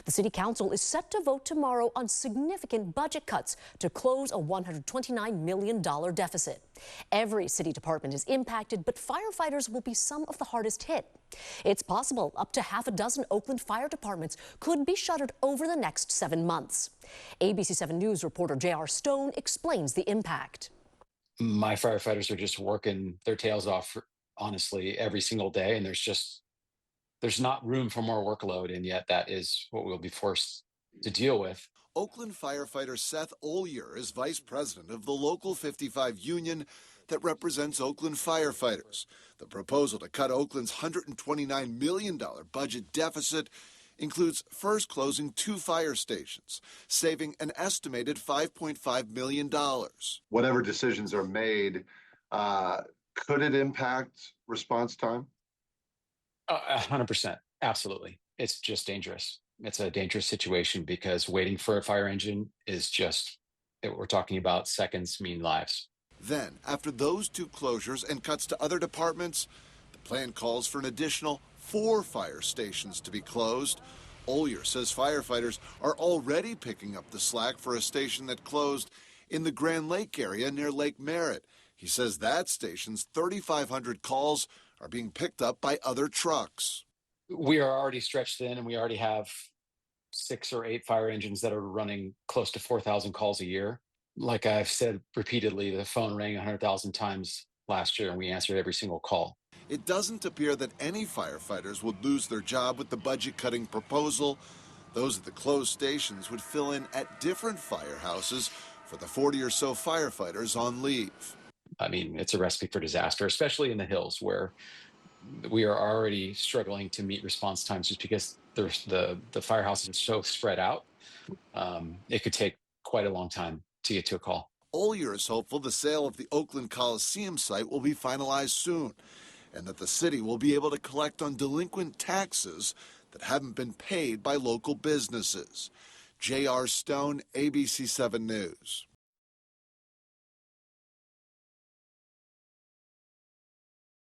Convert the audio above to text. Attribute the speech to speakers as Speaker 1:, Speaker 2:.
Speaker 1: The City Council is set to vote tomorrow on significant budget cuts to close a $129 million deficit. Every city department is impacted, but firefighters will be some of the hardest hit. It's possible up to half a dozen Oakland Fire Departments could be shuttered over the next 7 months. ABC 7 News reporter J.R. Stone explains the impact.
Speaker 2: My firefighters are just working their tails off, honestly, every single day, and there's not room for more workload, and yet that is what we'll be forced to deal with.
Speaker 3: Oakland firefighter Seth Ollier is vice president of the Local 55 union that represents Oakland firefighters. The proposal to cut Oakland's $129 million budget deficit includes first closing 2 fire stations, saving an estimated $5.5 million.
Speaker 4: Whatever decisions are made, could it impact response time?
Speaker 2: 100%, absolutely. It's just dangerous. It's a dangerous situation because waiting for a fire engine is just, we're talking about seconds mean lives.
Speaker 3: Then, after those 2 closures and cuts to other departments, the plan calls for an additional 4 fire stations to be closed. Ollier says firefighters are already picking up the slack for a station that closed in the Grand Lake area near Lake Merritt. He says that station's 3,500 calls are being picked up by other trucks.
Speaker 2: We are already stretched thin, and we already have 6 or 8 fire engines that are running close to 4,000 calls a year. Like I've said repeatedly, the phone rang 100,000 times last year, and we answered every single call.
Speaker 3: It doesn't appear that any firefighters would lose their job with the budget-cutting proposal. Those at the closed stations would fill in at different firehouses for the 40 or so firefighters on leave.
Speaker 2: I mean, it's a recipe for disaster, especially in the hills where we are already struggling to meet response times just because the firehouses are so spread out. It could take quite a long time to get to a call.
Speaker 3: Ollier is hopeful the sale of the Oakland Coliseum site will be finalized soon, and that the city will be able to collect on delinquent taxes that haven't been paid by local businesses. J.R. Stone, ABC 7 News.